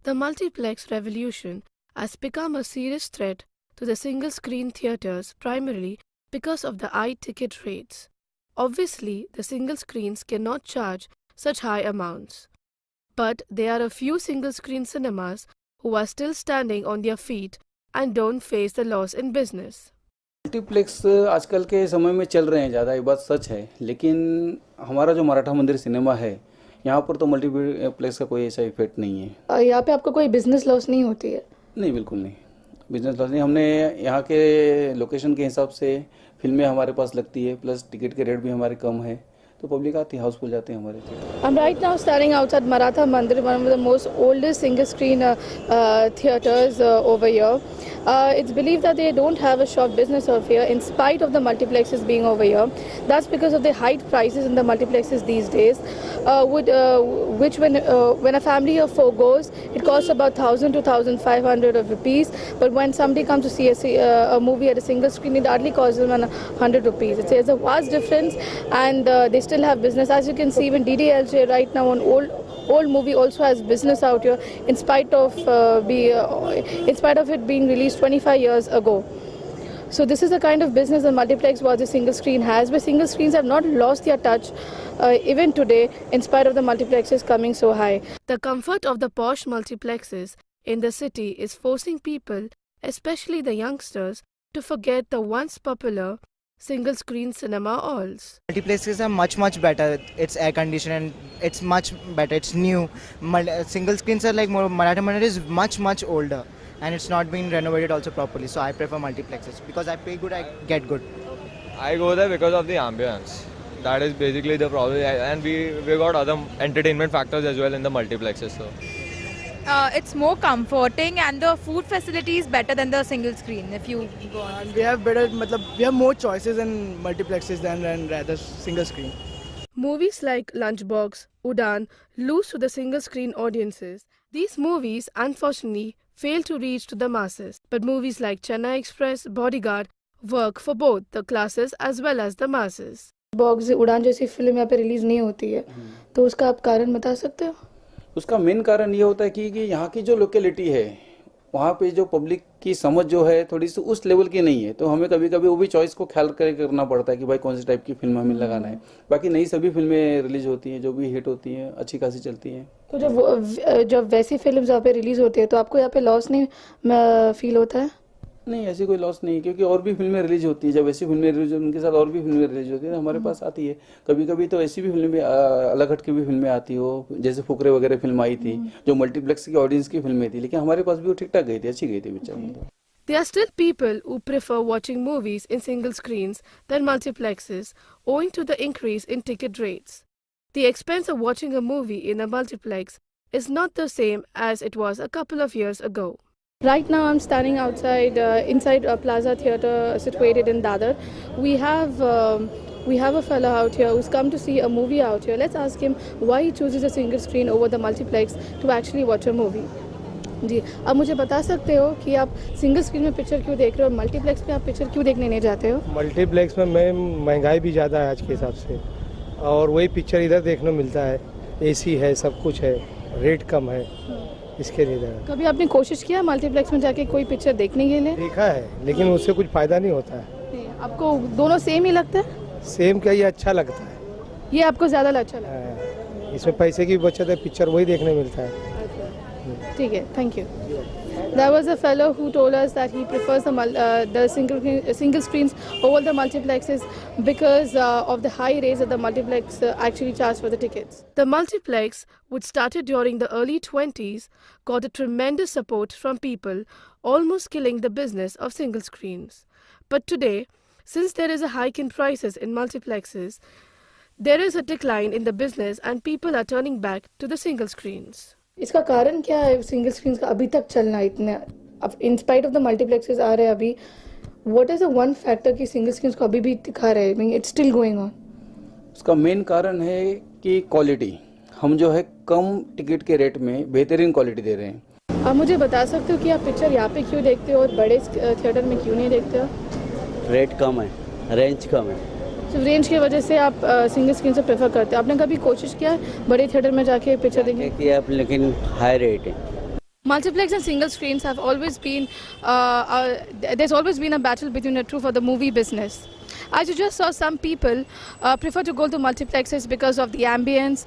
The multiplex revolution has become a serious threat to the single-screen theatres primarily because of the high ticket rates. Obviously, the single screens cannot charge such high amounts. But there are a few single-screen cinemas who are still standing on their feet and don't face the loss in business. Multiplex आजकल के समय में चल रहे हैं ज़्यादा, ये बात सच है, लेकिन हमारा जो मराठा मंदिर सिनेमा है यहाँ पर तो मल्टीप्लेक्स का कोई ऐसा इफेक्ट नहीं है। यहाँ पे आपको कोई बिजनेस लॉस नहीं होती है? नहीं, बिल्कुल नहीं, बिजनेस लॉस नहीं। हमने यहाँ के लोकेशन के हिसाब से फिल्में हमारे पास लगती है, प्लस टिकट के रेट भी हमारे कम है, तो पब्लिक आती है, हाउसफुल जाते हैं हमारे theatre. I'm right now standing outside Maratha Mandir, one of the most oldest single-screen theaters over here. It's believed that they don't have a short business over here, in spite of the multiplexes being over here. That's because of the high prices in the multiplexes these days, which when a family of four goes, it costs about 1,000 to 1,500 rupees. But when somebody comes to see a movie at a single screen, it hardly costs them 100 rupees. It's a vast difference, and they still have business. As you can see, even DDLJ right now, an old movie also has business out here, in spite of it being released 25 years ago. So this is the kind of business the multiplex versus single screen has, where single screens have not lost their touch even today, in spite of the multiplexes coming so high. The comfort of the posh multiplexes in the city is forcing people, especially the youngsters, to forget the once popular single-screen cinema halls. Multiplexes are much better. It's air conditioned and it's much better. It's new. Single screens are like more. Maratha Mandir is much older, and it's not been renovated also properly. So I prefer multiplexes because I pay good, I get good. I go there because of the ambience. That is basically the problem, and we got other entertainment factors as well in the multiplexes. So. It's more comforting, and the food facility is better than the single screen if you go on. We have more choices in multiplexes than rather single screen. Movies like Lunchbox, Udaan lose to the single-screen audiences. These movies, unfortunately, fail to reach to the masses. But movies like Chennai Express, Bodyguard work for both the classes as well as the masses. Box उड़ान जैसी film यहाँ पे release नहीं होती है, तो उसका आप कारण बता सकते हो? उसका मेन कारण ये होता है कि यहाँ की जो लोकेलिटी है वहाँ पे जो पब्लिक की समझ जो है थोड़ी सी उस लेवल की नहीं है, तो हमें कभी कभी वो भी चॉइस को ख्याल करके करना पड़ता है कि भाई कौन सी टाइप की फिल्म हमें लगाना है। बाकी नई सभी फिल्में रिलीज होती हैं, जो भी हिट होती हैं अच्छी खासी चलती हैं। तो जब वैसी फिल्म यहाँ पे रिलीज होती है तो आपको यहाँ पे लॉस नहीं फील होता है? नहीं, ऐसी कोई लॉस नहीं, क्योंकि और भी फिल्में रिलीज होती है। जब ऐसी फिल्में रिलीज होती है उनके साथ और भी फिल्में रिलीज होती है, हमारे पास आती है। कभी कभी तो ऐसी भी फिल्में अलग हट की भी फिल्में आती हो, जैसे फुकरे वगैरह फिल्म आई थी जो मल्टीप्लेक्स की ऑडियंस की फिल्में थी, लेकिन हमारे पास भी वो ठीक ठाक गई थी, अच्छी गई थी picture. There are still people who prefer watching movies in single screens than multiplexes, owing to the increase in ticket rates. The expense of watching a movie in a multiplex is not the same as it was a couple of years ago. Right now I'm standing inside a Plaza Theatre situated in Dadar. We have a fellow out here who's come to see a movie out here. Let's ask him why he chooses a single screen over the multiplex to actually watch a movie. जी, अब मुझे बता सकते हो कि आप single screen में picture क्यों देख रहे हो, मल्टीप्लेक्स में आप पिक्चर क्यों देखने नहीं जाते हो? मल्टीप्लेक्स में महंगाई भी ज़्यादा है आज के हिसाब से, और वही पिक्चर इधर देखने मिलता है। एसी है, सब कुछ है, रेट कम है, इसके लिए। कभी आपने कोशिश किया मल्टीप्लेक्स में जाके कोई पिक्चर देखने के लिए? देखा है, लेकिन उससे कुछ फ़ायदा नहीं होता है। आपको दोनों सेम ही लगता है? सेम क्या, ये अच्छा लगता है, ये आपको ज़्यादा अच्छा लगता है? इसमें पैसे की बचत है, पिक्चर वही देखने मिलता है। ठीक है, thank you. There was a fellow who told us that he prefers the single screens over the multiplexes because of the high rates that the multiplex actually charge for the tickets. The multiplex, which started during the early 20s, got a tremendous support from people, almost killing the business of single screens. But today, since there is a hike in prices in multiplexes, there is a decline in the business and people are turning back to the single screens. इसका कारण क्या है single screens का अभी तक चलना इतने, in spite of the multiplexes आ रहे हैं अभी? What is the one factor कि सिंगल स्क्रीन्स को अभी भी दिखा रहे हैं, इट्स स्टिल गोइंग ऑन? उसका मेन कारण है कि क्वालिटी, हम जो है कम टिकट के रेट में बेहतरीन क्वालिटी दे रहे हैं। आप मुझे बता सकते हो कि आप पिक्चर यहाँ पे क्यों देखते हो और बड़े थिएटर में क्यों नहीं देखते हो? रेट कम है, रेंज कम है। सिर्फ रेंज की वजह से आप सिंगल स्क्रीन से प्रेफर करते हो? आपने कभी कोशिश किया बड़े थिएटर में जाके पिक्चर देखने की? लेकिन हाई रेट है। Multiplex and single screens have always been, there's always been a battle between the two for the movie business. As you just saw, some people prefer to go to multiplexes because of the ambience,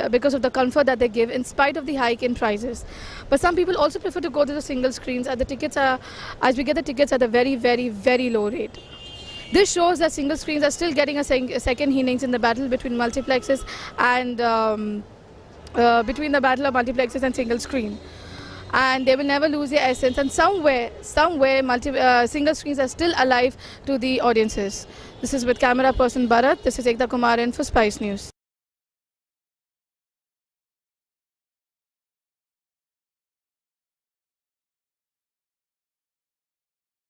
because of the comfort that they give in spite of the hike in prices. But some people also prefer to go to the single screens as we get the tickets at a very, very, very low rate. This shows that single screens are still getting a second innings in the battle between multiplexes and between the battle of multiplexes and single screen. And they will never lose their essence, and somewhere single screens are still alive to the audiences. This is with camera person Bharat. This is Ekta Kumar in for Spice News.